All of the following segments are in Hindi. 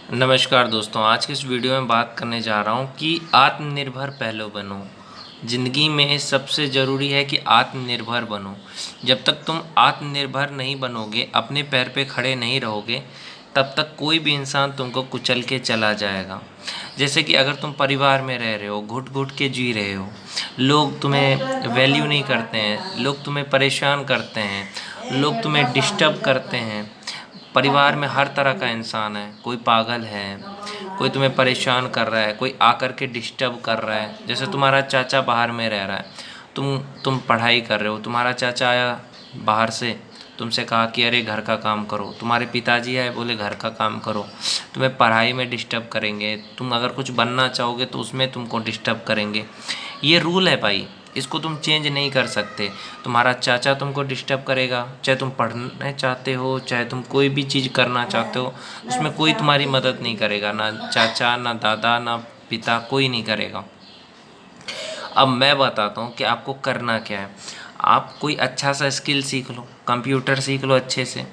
नमस्कार दोस्तों, आज की इस वीडियो में बात करने जा रहा हूँ कि आत्मनिर्भर पहले बनो। ज़िंदगी में सबसे ज़रूरी है कि आत्मनिर्भर बनो। जब तक तुम आत्मनिर्भर नहीं बनोगे, अपने पैर पे खड़े नहीं रहोगे, तब तक कोई भी इंसान तुमको कुचल के चला जाएगा। जैसे कि अगर तुम परिवार में रह रहे हो, घुट घुट के जी रहे हो, लोग तुम्हें वैल्यू नहीं करते हैं, लोग तुम्हें परेशान करते हैं, लोग तुम्हें डिस्टर्ब करते हैं। परिवार में हर तरह का इंसान है, कोई पागल है, कोई तुम्हें परेशान कर रहा है, कोई आकर के डिस्टर्ब कर रहा है। जैसे तुम्हारा चाचा बाहर में रह रहा है, तुम पढ़ाई कर रहे हो, तुम्हारा चाचा आया बाहर से, तुमसे कहा कि अरे घर का काम करो। तुम्हारे पिताजी आए, बोले घर का काम करो। तुम्हें पढ़ाई में डिस्टर्ब करेंगे, तुम अगर कुछ बनना चाहोगे तो उसमें तुमको डिस्टर्ब करेंगे। ये रूल है भाई, इसको तुम चेंज नहीं कर सकते। तुम्हारा चाचा तुमको डिस्टर्ब करेगा, चाहे तुम पढ़ना चाहते हो, चाहे तुम कोई भी चीज़ करना चाहते हो, उसमें कोई तुम्हारी मदद नहीं करेगा। ना चाचा, ना दादा, ना पिता, कोई नहीं करेगा। अब मैं बताता हूँ कि आपको करना क्या है। आप कोई अच्छा सा स्किल सीख लो, कंप्यूटर सीख लो अच्छे से।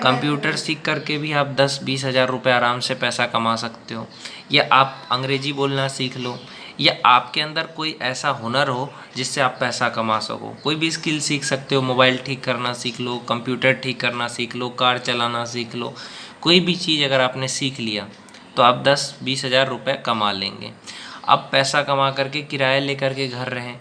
कंप्यूटर सीख करके भी आप 10-20 हज़ार रुपये आराम से पैसा कमा सकते हो। या आप अंग्रेजी बोलना सीख लो, या आपके अंदर कोई ऐसा हुनर हो जिससे आप पैसा कमा सको। कोई भी स्किल सीख सकते हो, मोबाइल ठीक करना सीख लो, कंप्यूटर ठीक करना सीख लो, कार चलाना सीख लो। कोई भी चीज़ अगर आपने सीख लिया तो आप 10-20 हज़ार रुपये कमा लेंगे। अब पैसा कमा करके किराया लेकर के घर रहें,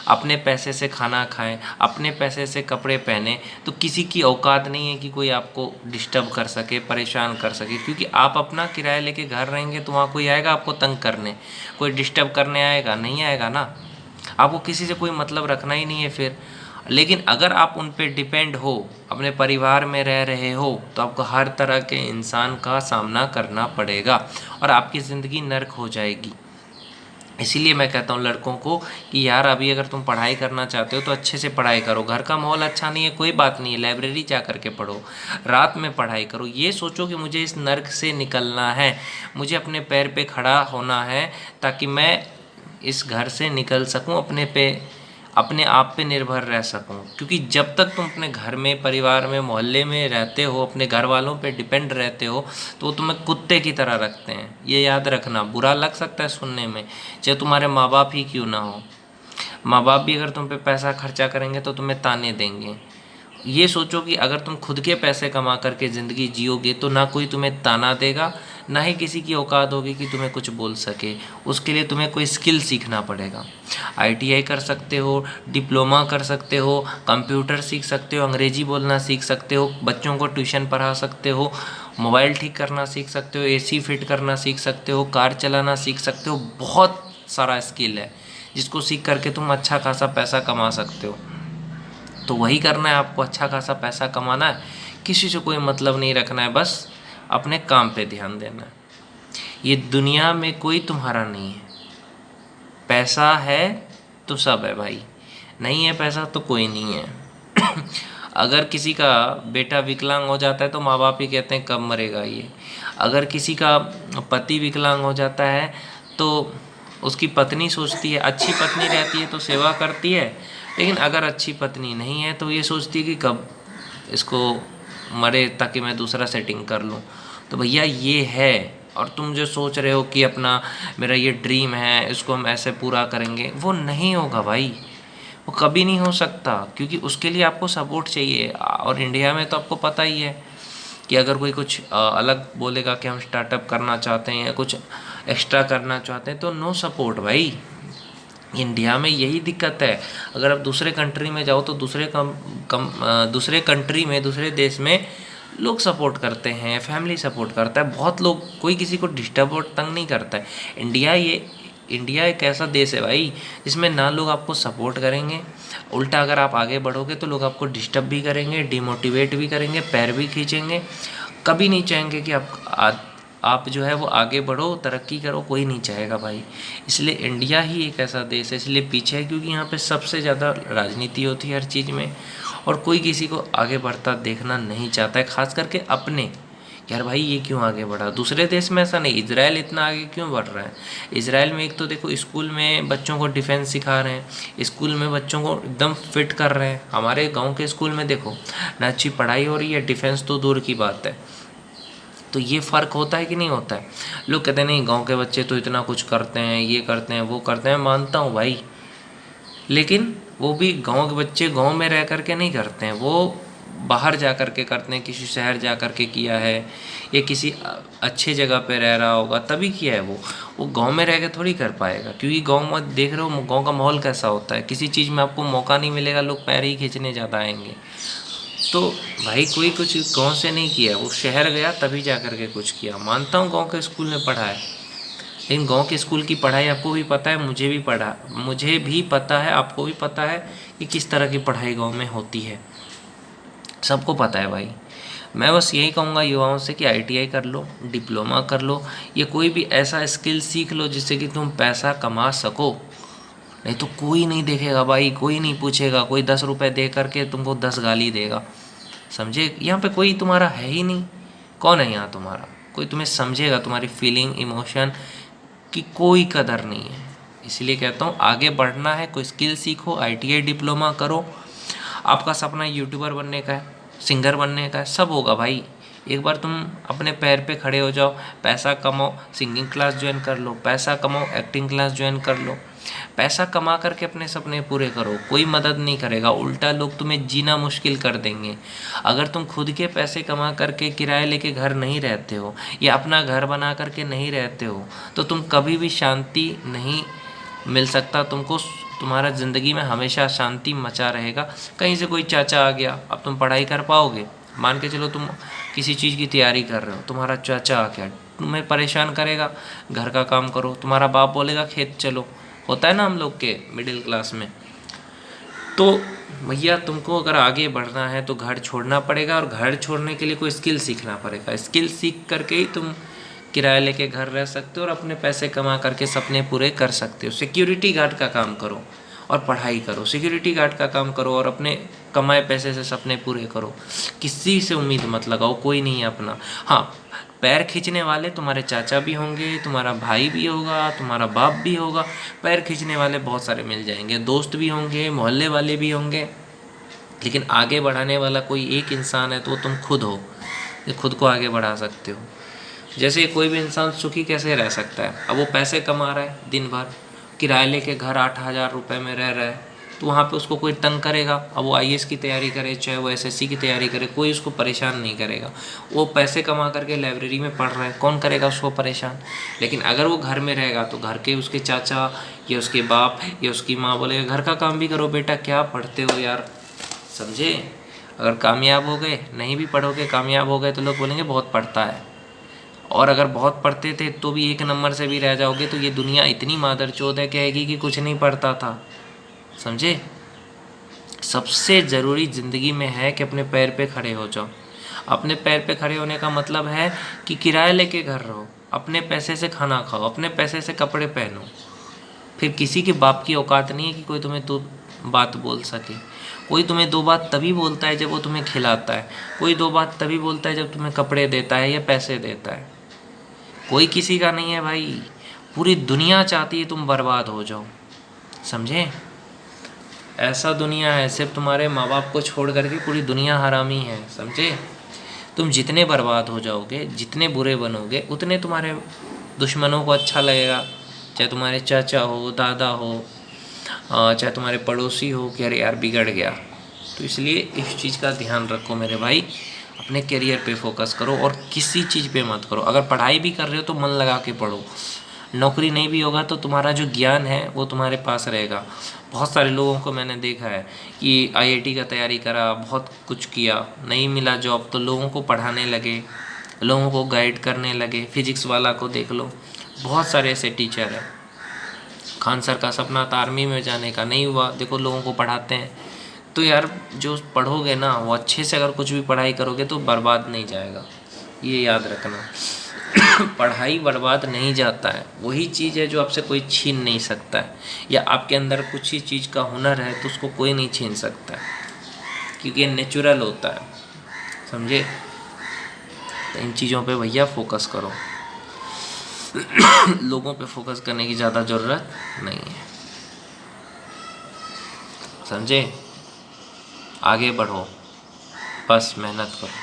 अपने पैसे से खाना खाएं, अपने पैसे से कपड़े पहने, तो किसी की औकात नहीं है कि कोई आपको डिस्टर्ब कर सके, परेशान कर सके। क्योंकि आप अपना किराया लेके घर रहेंगे तो वहाँ कोई आएगा आपको तंग करने, कोई डिस्टर्ब करने आएगा? नहीं आएगा ना। आपको किसी से कोई मतलब रखना ही नहीं है फिर। लेकिन अगर आप उन पे डिपेंड हो, अपने परिवार में रह रहे हो, तो आपको हर तरह के इंसान का सामना करना पड़ेगा और आपकी ज़िंदगी नर्क हो जाएगी। इसीलिए मैं कहता हूँ लड़कों को कि यार अभी अगर तुम पढ़ाई करना चाहते हो तो अच्छे से पढ़ाई करो। घर का माहौल अच्छा नहीं है, कोई बात नहीं है, लाइब्रेरी जा कर के पढ़ो, रात में पढ़ाई करो। ये सोचो कि मुझे इस नर्क से निकलना है, मुझे अपने पैर पे खड़ा होना है, ताकि मैं इस घर से निकल सकूं, अपने आप पे निर्भर रह सकूं। क्योंकि जब तक तुम अपने घर में, परिवार में, मोहल्ले में रहते हो, अपने घर वालों पे डिपेंड रहते हो, तो वो तुम्हें कुत्ते की तरह रखते हैं। ये याद रखना। बुरा लग सकता है सुनने में, चाहे तुम्हारे माँ बाप ही क्यों ना हो। माँ बाप भी अगर तुम पे पैसा खर्चा करेंगे तो तुम्हें ताने देंगे। ये सोचो कि अगर तुम खुद के पैसे कमा करके ज़िंदगी जियोगे तो ना कोई तुम्हें ताना देगा, ना ही किसी की औकात होगी कि तुम्हें कुछ बोल सके। उसके लिए तुम्हें कोई स्किल सीखना पड़ेगा। आईटीआई कर सकते हो, डिप्लोमा कर सकते हो, कंप्यूटर सीख सकते हो, अंग्रेजी बोलना सीख सकते हो, बच्चों को ट्यूशन पढ़ा सकते हो, मोबाइल ठीक करना सीख सकते हो, एसी फिट करना सीख सकते हो, कार चलाना सीख सकते हो। बहुत सारा स्किल है जिसको सीख करके तुम अच्छा खासा पैसा कमा सकते हो। तो वही करना है आपको, अच्छा खासा पैसा कमाना है, किसी से कोई मतलब नहीं रखना है, बस अपने काम पे ध्यान देना है। ये दुनिया में कोई तुम्हारा नहीं है। पैसा है तो सब है भाई, नहीं है पैसा तो कोई नहीं है। अगर किसी का बेटा विकलांग हो जाता है तो माँ बाप ही कहते हैं कब मरेगा ये। अगर किसी का पति विकलांग हो जाता है तो उसकी पत्नी सोचती है, अच्छी पत्नी रहती है तो सेवा करती है, लेकिन अगर अच्छी पत्नी नहीं है तो ये सोचती है कि कब इसको मरे ताकि मैं दूसरा सेटिंग कर लूँ। तो भैया ये है। और तुम जो सोच रहे हो कि अपना मेरा ये ड्रीम है, इसको हम ऐसे पूरा करेंगे, वो नहीं होगा भाई, वो कभी नहीं हो सकता। क्योंकि उसके लिए आपको सपोर्ट चाहिए। और इंडिया में तो आपको पता ही है कि अगर कोई कुछ अलग बोलेगा कि हम स्टार्टअप करना चाहते हैं या कुछ एक्स्ट्रा करना चाहते हैं तो नो सपोर्ट भाई। इंडिया में यही दिक्कत है। अगर आप दूसरे कंट्री में जाओ तो दूसरे कंट्री में, दूसरे देश में लोग सपोर्ट करते हैं, फैमिली सपोर्ट करता है, बहुत लोग, कोई किसी को डिस्टर्ब और तंग नहीं करता है। इंडिया एक ऐसा देश है भाई जिसमें ना लोग आपको सपोर्ट करेंगे, उल्टा अगर आप आगे बढ़ोगे तो लोग आपको डिस्टर्ब भी करेंगे, डिमोटिवेट भी करेंगे, पैर भी खींचेंगे। कभी नहीं चाहेंगे कि आप जो है वो आगे बढ़ो, तरक्की करो, कोई नहीं चाहेगा भाई। इसलिए इंडिया ही एक ऐसा देश है इसलिए पीछे है, क्योंकि यहाँ पे सबसे ज़्यादा राजनीति होती है हर चीज़ में, और कोई किसी को आगे बढ़ता देखना नहीं चाहता है, खास करके अपने। यार भाई ये क्यों आगे बढ़ा? दूसरे देश में ऐसा नहीं। इजराइल इतना आगे क्यों बढ़ रहा है? इजराइल में एक तो देखो, स्कूल में बच्चों को डिफेंस सिखा रहे हैं, स्कूल में बच्चों को एकदम फिट कर रहे हैं। हमारे गांव के स्कूल में देखो ना, अच्छी पढ़ाई हो रही है, डिफेंस तो दूर की बात है। तो ये फ़र्क होता है कि नहीं होता है। लोग कहते हैं नहीं गांव के बच्चे तो इतना कुछ करते हैं, ये करते हैं, वो करते हैं, मानता हूँ भाई, लेकिन वो भी गांव के बच्चे गांव में रह कर के नहीं करते हैं, वो बाहर जा कर के करते हैं, किसी शहर जा कर के किया है या किसी अच्छे जगह पे रह रहा होगा तभी किया है। वो गांव में रह के थोड़ी कर पाएगा, क्योंकि गांव में देख रहे हो गांव का माहौल कैसा होता है, किसी चीज़ में आपको मौका नहीं मिलेगा, लोग पैर ही खींचने ज़्यादा आएंगे। तो भाई कोई कुछ गांव से नहीं किया, वो शहर गया तभी जा कर के कुछ किया। मानता हूँ गांव के स्कूल में पढ़ा है, लेकिन गांव के स्कूल की पढ़ाई आपको भी पता है, मुझे भी पता है, आपको भी पता है कि किस तरह की पढ़ाई गांव में होती है, सबको पता है भाई। मैं बस यही कहूँगा युवाओं से कि ITI कर लो, डिप्लोमा कर लो, या कोई भी ऐसा स्किल सीख लो जिससे कि तुम पैसा कमा सको। नहीं तो कोई नहीं देखेगा भाई, कोई नहीं पूछेगा, कोई 10 रुपये दे करके तुमको 10 गाली देगा, समझे। यहाँ पे कोई तुम्हारा है ही नहीं, कौन है यहाँ तुम्हारा, कोई तुम्हें समझेगा, तुम्हारी फीलिंग इमोशन की कोई कदर नहीं है। इसलिए कहता हूँ आगे बढ़ना है, कोई स्किल सीखो, ITI डिप्लोमा करो। आपका सपना यूट्यूबर बनने का है, सिंगर बनने का है, सब होगा भाई। एक बार तुम अपने पैर पे खड़े हो जाओ, पैसा कमाओ, सिंगिंग क्लास ज्वाइन कर लो, पैसा कमाओ, एक्टिंग क्लास ज्वाइन कर लो, पैसा कमा करके अपने सपने पूरे करो। कोई मदद नहीं करेगा, उल्टा लोग तुम्हें जीना मुश्किल कर देंगे। अगर तुम खुद के पैसे कमा करके किराए लेके घर नहीं रहते हो या अपना घर बना करके नहीं रहते हो तो तुम कभी भी शांति नहीं मिल सकता तुमको। तुम्हारा ज़िंदगी में हमेशा शांति मचा रहेगा। कहीं से कोई चाचा आ गया, अब तुम पढ़ाई कर पाओगे? मान के चलो तुम किसी चीज़ की तैयारी कर रहे हो, तुम्हारा चाचा आ गया, तुम्हें परेशान करेगा, घर का काम करो, तुम्हारा बाप बोलेगा खेत चलो, होता है ना हम लोग के मिडिल क्लास में। तो भैया तुमको अगर आगे बढ़ना है तो घर छोड़ना पड़ेगा, और घर छोड़ने के लिए कोई स्किल सीखना पड़ेगा। स्किल सीख करके ही तुम किराया लेके घर रह सकते हो और अपने पैसे कमा करके सपने पूरे कर सकते हो। सिक्योरिटी गार्ड का काम करो और पढ़ाई करो, सिक्योरिटी गार्ड का काम करो और अपने कमाए पैसे से सपने पूरे करो। किसी से उम्मीद मत लगाओ, कोई नहीं है अपना। हाँ, पैर खींचने वाले तुम्हारे चाचा भी होंगे, तुम्हारा भाई भी होगा, तुम्हारा बाप भी होगा, पैर खींचने वाले बहुत सारे मिल जाएंगे, दोस्त भी होंगे, मोहल्ले वाले भी होंगे, लेकिन आगे बढ़ाने वाला कोई एक इंसान है तो वो तुम खुद हो, ये खुद को आगे बढ़ा सकते हो। जैसे कोई भी इंसान सुखी कैसे रह सकता है? अब वो पैसे कमा रहा है, दिन भर किराए लेके घर 8,000 रुपये में रह रहा है, तो वहाँ पे उसको कोई तंग करेगा? अब वो IAS की तैयारी करे, चाहे वो SSC की तैयारी करे, कोई उसको परेशान नहीं करेगा। वो पैसे कमा करके लाइब्रेरी में पढ़ रहा है, कौन करेगा उसको परेशान? लेकिन अगर वो घर में रहेगा तो घर के उसके चाचा या उसके बाप या उसकी माँ बोलेगा घर का काम भी करो बेटा, क्या पढ़ते हो यार, समझे। अगर कामयाब हो गए, नहीं भी पढ़ोगे कामयाब हो गए तो लोग बोलेंगे बहुत पढ़ता है, और अगर बहुत पढ़ते थे तो भी 1 नंबर से भी रह जाओगे तो ये दुनिया इतनी मादरचोद है कहेगी कि कुछ नहीं पढ़ता था, समझे। सबसे ज़रूरी ज़िंदगी में है कि अपने पैर पे खड़े हो जाओ। अपने पैर पे खड़े होने का मतलब है कि किराया लेके घर रहो, अपने पैसे से खाना खाओ, अपने पैसे से कपड़े पहनो। फिर किसी के बाप की औकात नहीं है कि कोई तुम्हें 2 बात बोल सके। कोई तुम्हें 2 बात तभी बोलता है जब वो तुम्हें खिलाता है, कोई 2 बात तभी बोलता है जब तुम्हें कपड़े देता है या पैसे देता है। कोई किसी का नहीं है भाई, पूरी दुनिया चाहती है तुम बर्बाद हो जाओ, समझे। ऐसा दुनिया है, सिर्फ तुम्हारे माँ बाप को छोड़ करके पूरी दुनिया हरामी है, समझे। तुम जितने बर्बाद हो जाओगे, जितने बुरे बनोगे, उतने तुम्हारे दुश्मनों को अच्छा लगेगा, चाहे तुम्हारे चाचा हो, दादा हो, चाहे तुम्हारे पड़ोसी हो कि अरे यार बिगड़ गया। तो इसलिए इस चीज़ का ध्यान रखो मेरे भाई, अपने करियर पे फोकस करो और किसी चीज़ पे मत करो। अगर पढ़ाई भी कर रहे हो तो मन लगा के पढ़ो, नौकरी नहीं भी होगा तो तुम्हारा जो ज्ञान है वो तुम्हारे पास रहेगा। बहुत सारे लोगों को मैंने देखा है कि IIT का तैयारी करा, बहुत कुछ किया, नहीं मिला जॉब तो लोगों को पढ़ाने लगे, लोगों को गाइड करने लगे। फिजिक्स वाला को देख लो, बहुत सारे ऐसे टीचर हैं। खान सर का सपना था आर्मी में जाने का, नहीं हुआ, देखो लोगों को पढ़ाते हैं। तो यार जो पढ़ोगे ना वो अच्छे से अगर कुछ भी पढ़ाई करोगे तो बर्बाद नहीं जाएगा, ये याद रखना। पढ़ाई बर्बाद नहीं जाता है, वही चीज़ है जो आपसे कोई छीन नहीं सकता है, या आपके अंदर कुछ ही चीज़ का हुनर है तो उसको कोई नहीं छीन सकता है, क्योंकि ये नेचुरल होता है, समझे। तो इन चीज़ों पे भैया फोकस करो। लोगों पे फोकस करने की ज़्यादा ज़रूरत नहीं है, समझे। आगे बढ़ो, बस मेहनत करो।